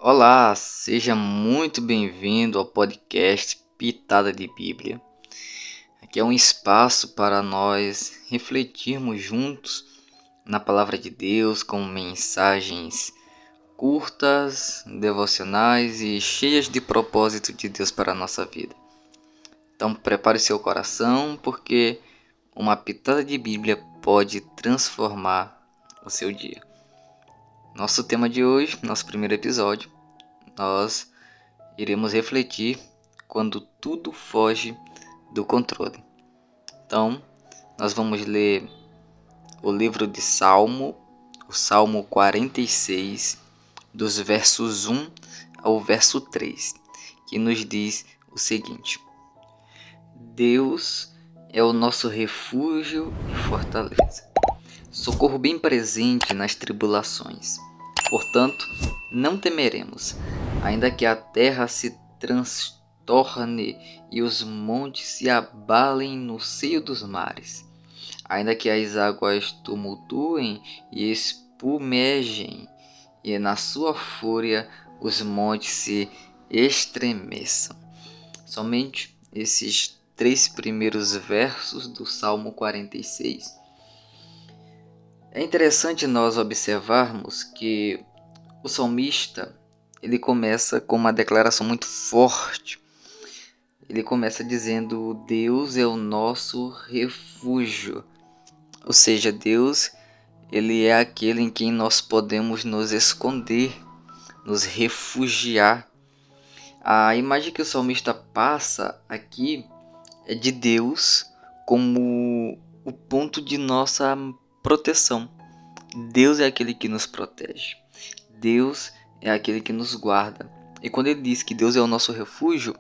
Olá, seja muito bem-vindo ao podcast Pitada de Bíblia. Aqui é um espaço para nós refletirmos juntos na palavra de Deus com mensagens curtas, devocionais e cheias de propósito de Deus para a nossa vida. Então prepare seu coração, porque uma pitada de Bíblia pode transformar o seu dia. Nosso tema de hoje, nosso primeiro episódio, nós iremos refletir quando tudo foge do controle. Então, nós vamos ler o livro de Salmo, o Salmo 46, dos versos 1 ao verso 3, que nos diz o seguinte: Deus é o nosso refúgio e fortaleza, socorro bem presente nas tribulações. Portanto, não temeremos, ainda que a terra se transtorne e os montes se abalem no seio dos mares, ainda que as águas tumultuem e espumejem, e na sua fúria os montes se estremeçam. Somente esses 3 primeiros versos do Salmo 46. É interessante nós observarmos que o salmista ele começa com uma declaração muito forte. Ele começa dizendo: Deus é o nosso refúgio. Ou seja, Deus ele é aquele em quem nós podemos nos esconder, nos refugiar. A imagem que o salmista passa aqui é de Deus como o ponto de nossa proteção. Deus é aquele que nos protege. Deus é aquele que nos guarda. E quando ele diz que Deus é o nosso refúgio,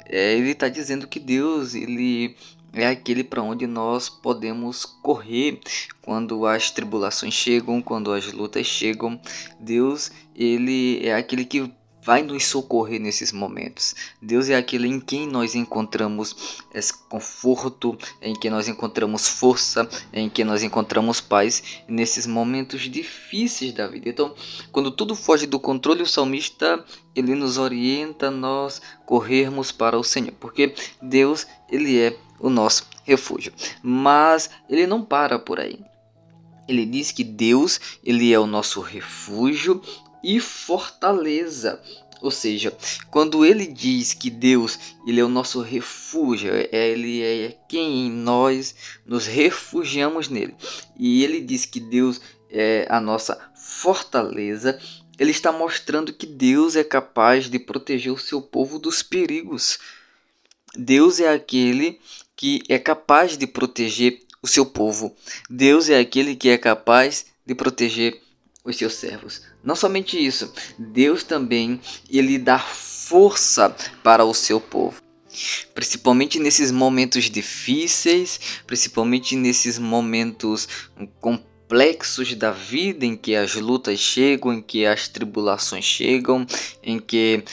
ele está dizendo que Deus ele é aquele para onde nós podemos correr quando as tribulações chegam, quando as lutas chegam. Deus ele é aquele que vai nos socorrer nesses momentos. Deus é aquele em quem nós encontramos esse conforto, em que nós encontramos força, em que nós encontramos paz nesses momentos difíceis da vida. Então, quando tudo foge do controle, o salmista ele nos orienta a nós corrermos para o Senhor, porque Deus ele é o nosso refúgio. Mas ele não para por aí. Ele diz que Deus ele é o nosso refúgio e fortaleza. Ou seja, quando ele diz que Deus ele é o nosso refúgio, ele é quem nós nos refugiamos nele. E ele diz que Deus é a nossa fortaleza. Ele está mostrando que Deus é capaz de proteger o seu povo dos perigos. Deus é aquele que é capaz de proteger o seu povo. Deus é aquele que é capaz de proteger os seus servos. Não somente isso, Deus também ele dá força para o seu povo. Principalmente nesses momentos difíceis, principalmente nesses momentos complexos da vida, em que as lutas chegam, em que as tribulações chegam, em que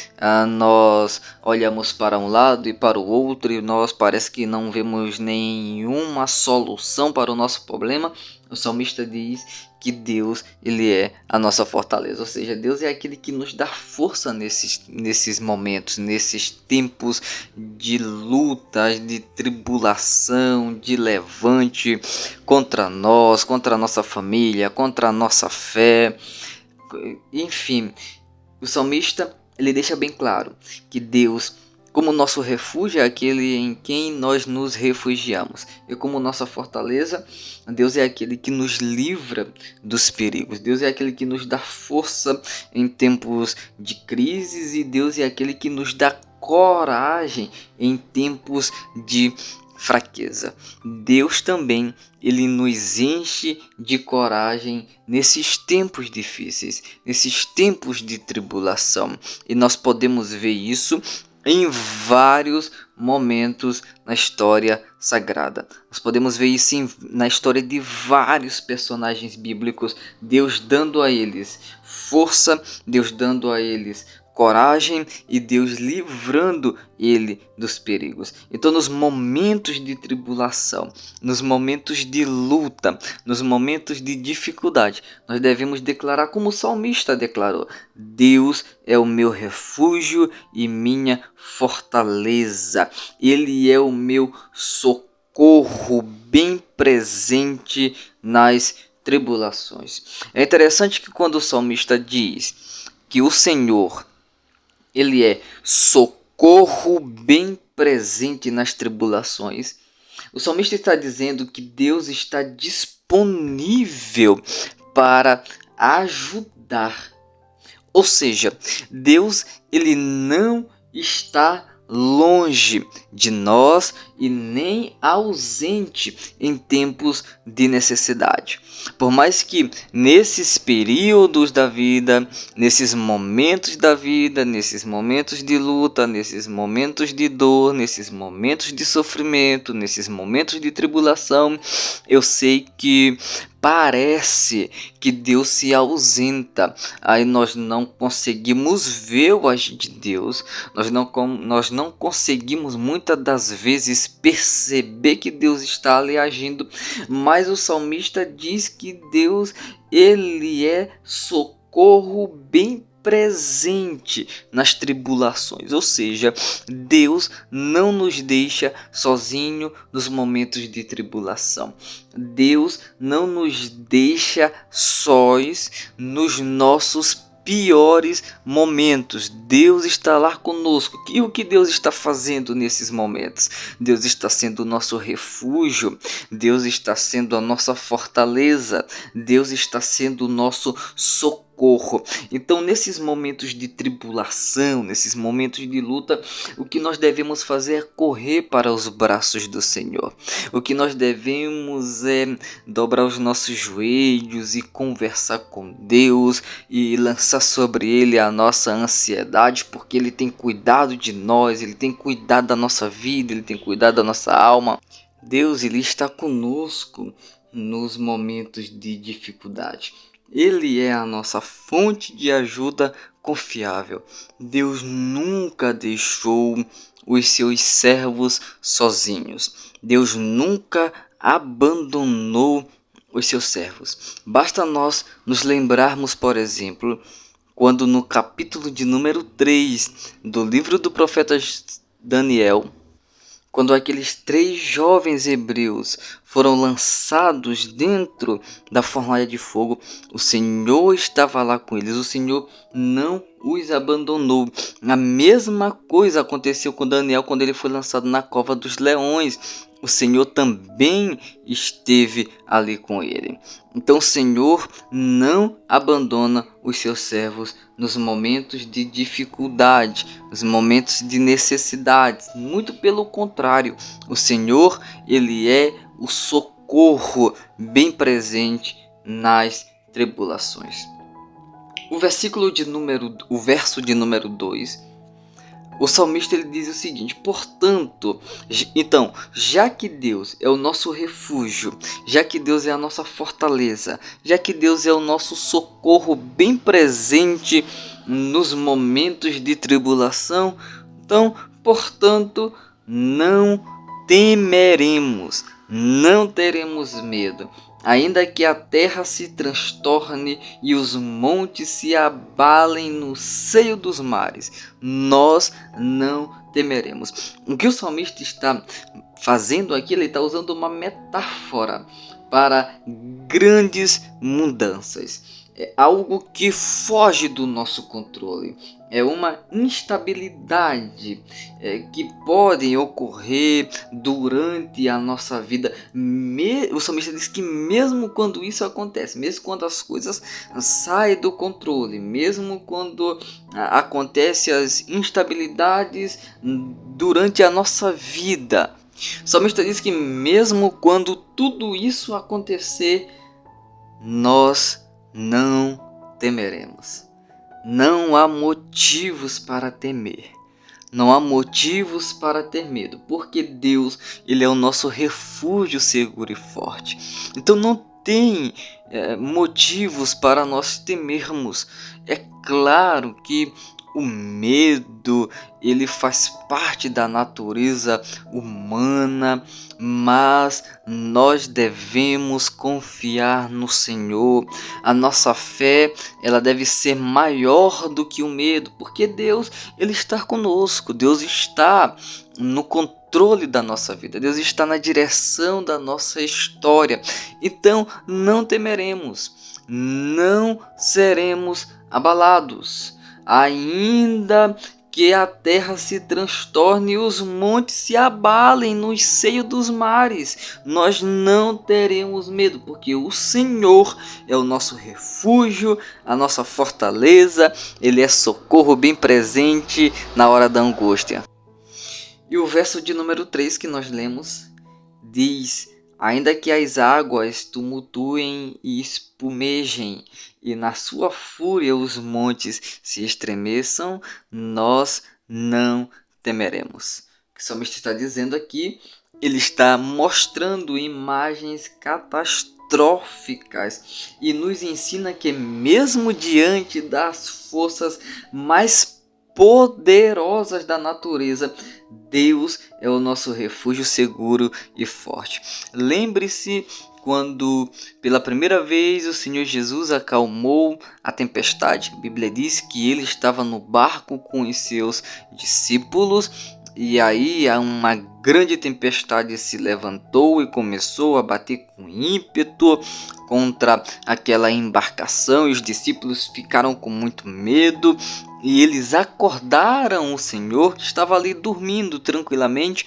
nós olhamos para um lado e para o outro e nós parece que não vemos nenhuma solução para o nosso problema. O salmista diz que Deus ele é a nossa fortaleza, ou seja, Deus é aquele que nos dá força nesses momentos, nesses tempos de lutas, de tribulação, de levante contra nós, contra a nossa família, contra a nossa fé. Enfim, o salmista ele deixa bem claro que Deus, como nosso refúgio, é aquele em quem nós nos refugiamos. E como nossa fortaleza, Deus é aquele que nos livra dos perigos. Deus é aquele que nos dá força em tempos de crises. E Deus é aquele que nos dá coragem em tempos de fraqueza. Deus também ele nos enche de coragem nesses tempos difíceis, nesses tempos de tribulação. E nós podemos ver isso em vários momentos na história sagrada. Nós podemos ver isso na história de vários personagens bíblicos, Deus dando a eles força, Deus dando a eles coragem e Deus livrando ele dos perigos. Então, nos momentos de tribulação, nos momentos de luta, nos momentos de dificuldade, nós devemos declarar como o salmista declarou: Deus é o meu refúgio e minha fortaleza. Ele é o meu socorro bem presente nas tribulações. É interessante que quando o salmista diz que o Senhor, ele é socorro bem presente nas tribulações, o salmista está dizendo que Deus está disponível para ajudar. Ou seja, Deus, ele não está longe de nós e nem ausente em tempos de necessidade. Por mais que nesses períodos da vida, nesses momentos da vida, nesses momentos de luta, nesses momentos de dor, nesses momentos de sofrimento, nesses momentos de tribulação, eu sei que parece que Deus se ausenta, aí nós não conseguimos ver o agir de Deus, nós não conseguimos muitas das vezes perceber que Deus está ali agindo, mas o salmista diz que Deus, ele é socorro bem presente nas tribulações, ou seja, Deus não nos deixa sozinho nos momentos de tribulação. Deus não nos deixa sós nos nossos piores momentos. Deus está lá conosco. E o que Deus está fazendo nesses momentos? Deus está sendo o nosso refúgio. Deus está sendo a nossa fortaleza. Deus está sendo o nosso socorro. Então, nesses momentos de tribulação, nesses momentos de luta, o que nós devemos fazer é correr para os braços do Senhor. O que nós devemos é dobrar os nossos joelhos e conversar com Deus e lançar sobre Ele a nossa ansiedade, porque Ele tem cuidado de nós, Ele tem cuidado da nossa vida, Ele tem cuidado da nossa alma. Deus, Ele está conosco nos momentos de dificuldade. Ele é a nossa fonte de ajuda confiável. Deus nunca deixou os seus servos sozinhos. Deus nunca abandonou os seus servos. Basta nós nos lembrarmos, por exemplo, quando no capítulo de número 3 do livro do profeta Daniel, quando aqueles 3 jovens hebreus foram lançados dentro da fornalha de fogo, o Senhor estava lá com eles, o Senhor não os abandonou. A mesma coisa aconteceu com Daniel quando ele foi lançado na cova dos leões. O Senhor também esteve ali com ele. Então o Senhor não abandona os seus servos nos momentos de dificuldade, nos momentos de necessidade. Muito pelo contrário, o Senhor, ele é o socorro bem presente nas tribulações. O verso de número 2, o salmista ele diz o seguinte: portanto, então, já que Deus é o nosso refúgio, já que Deus é a nossa fortaleza, já que Deus é o nosso socorro bem presente nos momentos de tribulação, então, portanto, não temeremos, não teremos medo. Ainda que a terra se transtorne e os montes se abalem no seio dos mares, nós não temeremos. O que o salmista está fazendo aqui, ele está usando uma metáfora para grandes mudanças. É algo que foge do nosso controle. É uma instabilidade que pode ocorrer durante a nossa vida. O salmista diz que mesmo quando isso acontece, mesmo quando as coisas saem do controle, mesmo quando acontecem as instabilidades durante a nossa vida, o salmista diz que mesmo quando tudo isso acontecer, nós não temeremos. Não há motivos para temer. Não há motivos para ter medo, porque Deus, ele é o nosso refúgio seguro e forte. Então não tem motivos para nós temermos. É claro que o medo, ele faz parte da natureza humana, mas nós devemos confiar no Senhor. A nossa fé, ela deve ser maior do que o medo, porque Deus, ele está conosco. Deus está no controle da nossa vida. Deus está na direção da nossa história. Então, não temeremos, não seremos abalados. Ainda que a terra se transtorne e os montes se abalem no seio dos mares, nós não teremos medo, porque o Senhor é o nosso refúgio, a nossa fortaleza, Ele é socorro bem presente na hora da angústia. E o verso de número 3 que nós lemos diz: ainda que as águas tumultuem e espumejem, e na sua fúria os montes se estremeçam, nós não temeremos. O que o salmista está dizendo aqui, ele está mostrando imagens catastróficas e nos ensina que mesmo diante das forças mais poderosas da natureza, Deus é o nosso refúgio seguro e forte. Lembre-se quando pela primeira vez o Senhor Jesus acalmou a tempestade. A Bíblia diz que ele estava no barco com os seus discípulos e aí uma grande tempestade se levantou e começou a bater com ímpeto contra aquela embarcação, e os discípulos ficaram com muito medo e eles acordaram o Senhor, que estava ali dormindo tranquilamente,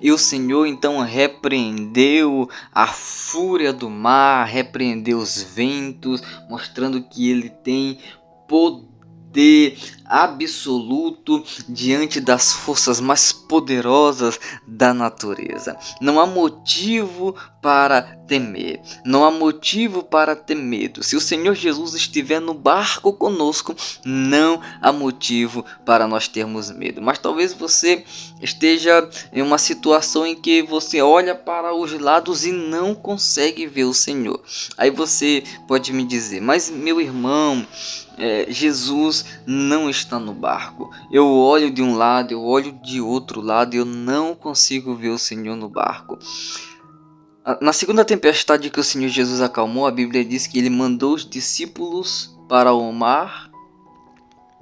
e o Senhor então repreendeu a fúria do mar, repreendeu os ventos, mostrando que ele tem poder absoluto diante das forças mais poderosas da natureza. Não há motivo para temer, não há motivo para ter medo. Se o Senhor Jesus estiver no barco conosco, não há motivo para nós termos medo. Mas talvez você esteja em uma situação em que você olha para os lados e não consegue ver o Senhor. Aí você pode me dizer: mas meu irmão, Jesus não está no barco. Eu olho de um lado, eu olho de outro lado e eu não consigo ver o Senhor no barco. Na segunda tempestade que o Senhor Jesus acalmou, a Bíblia diz que ele mandou os discípulos para o mar.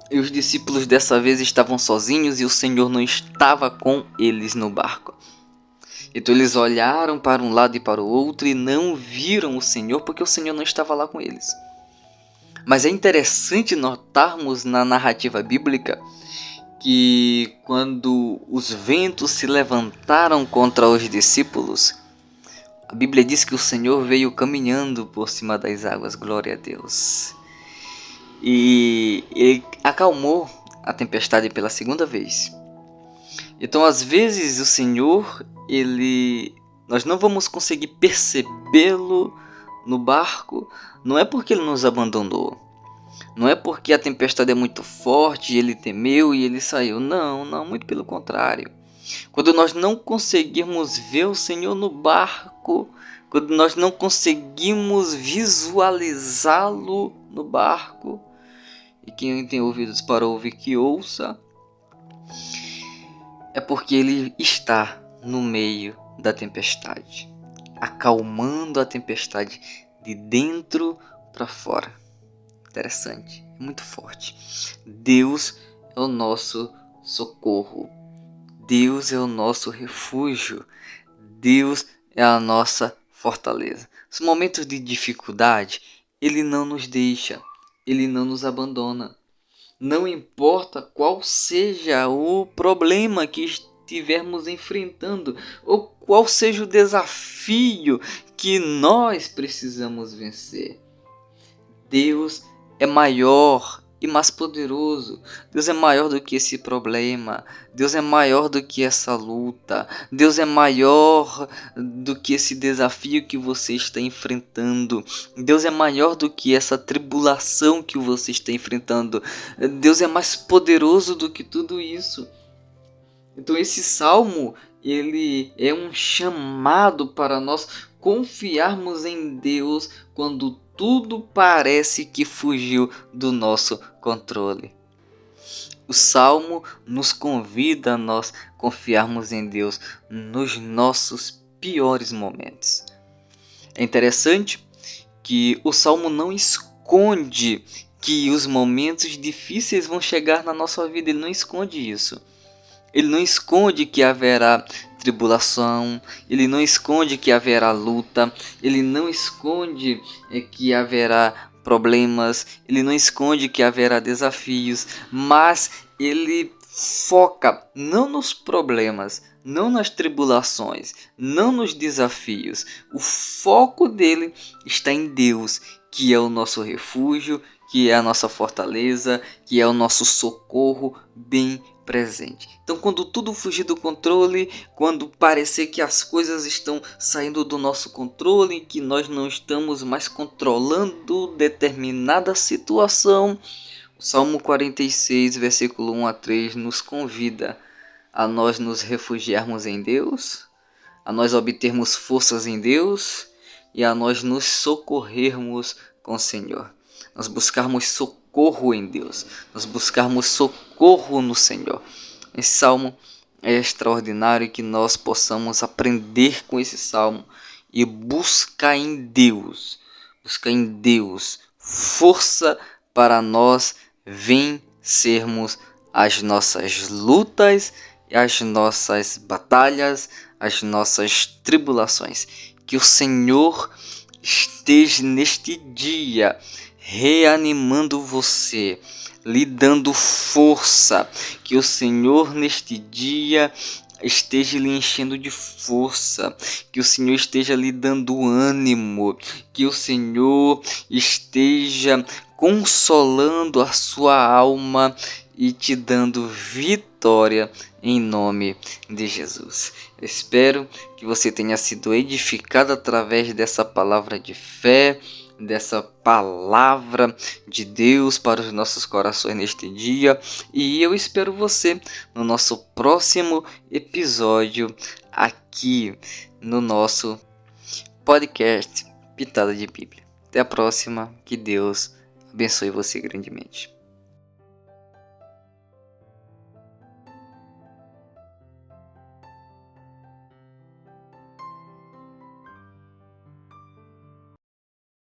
E os discípulos dessa vez estavam sozinhos e o Senhor não estava com eles no barco. Então eles olharam para um lado e para o outro e não viram o Senhor, porque o Senhor não estava lá com eles. Mas é interessante notarmos na narrativa bíblica que quando os ventos se levantaram contra os discípulos, a Bíblia diz que o Senhor veio caminhando por cima das águas, glória a Deus. E ele acalmou a tempestade pela segunda vez. Então, às vezes, o Senhor, nós não vamos conseguir percebê-lo no barco, não é porque ele nos abandonou, não é porque a tempestade é muito forte e ele temeu e ele saiu, não, muito pelo contrário. Quando nós não conseguimos ver o Senhor no barco, quando nós não conseguimos visualizá-lo no barco, e quem tem ouvidos para ouvir que ouça, é porque ele está no meio da tempestade, acalmando a tempestade de dentro para fora. Interessante, muito forte. Deus é o nosso socorro, Deus é o nosso refúgio, Deus é a nossa fortaleza. Nos momentos de dificuldade, Ele não nos deixa, Ele não nos abandona. Não importa qual seja o problema que estivermos enfrentando, ou qual seja o desafio que nós precisamos vencer, Deus é maior e mais poderoso. Deus é maior do que esse problema. Deus é maior do que essa luta. Deus é maior do que esse desafio que você está enfrentando. Deus é maior do que essa tribulação que você está enfrentando. Deus é mais poderoso do que tudo isso. Então esse salmo, ele é um chamado para nós confiarmos em Deus quando tudo parece que fugiu do nosso controle. O Salmo nos convida a nós confiarmos em Deus nos nossos piores momentos. É interessante que o Salmo não esconde que os momentos difíceis vão chegar na nossa vida. Ele não esconde isso. Ele não esconde que haverá tribulação, ele não esconde que haverá luta, ele não esconde que haverá problemas, ele não esconde que haverá desafios, mas ele foca não nos problemas, não nas tribulações, não nos desafios. O foco dele está em Deus, que é o nosso refúgio, que é a nossa fortaleza, que é o nosso socorro bem presente. Então, quando tudo fugir do controle, quando parecer que as coisas estão saindo do nosso controle, que nós não estamos mais controlando determinada situação, o Salmo 46, versículo 1 a 3 nos convida a nós nos refugiarmos em Deus, a nós obtermos forças em Deus e a nós nos socorrermos com o Senhor. Nós buscarmos socorro em Deus, nós buscarmos socorro no Senhor. Esse salmo é extraordinário, que nós possamos aprender com esse salmo e buscar em Deus força para nós vencermos as nossas lutas, as nossas batalhas, as nossas tribulações. Que o Senhor esteja neste dia reanimando você, lhe dando força. Que o Senhor neste dia esteja lhe enchendo de força, que o Senhor esteja lhe dando ânimo, que o Senhor esteja consolando a sua alma e te dando vitória em nome de Jesus. Eu espero que você tenha sido edificado através dessa palavra de fé, dessa palavra de Deus para os nossos corações neste dia, e eu espero você no nosso próximo episódio aqui no nosso podcast Pitada de Bíblia. Até a próxima, que Deus abençoe você grandemente.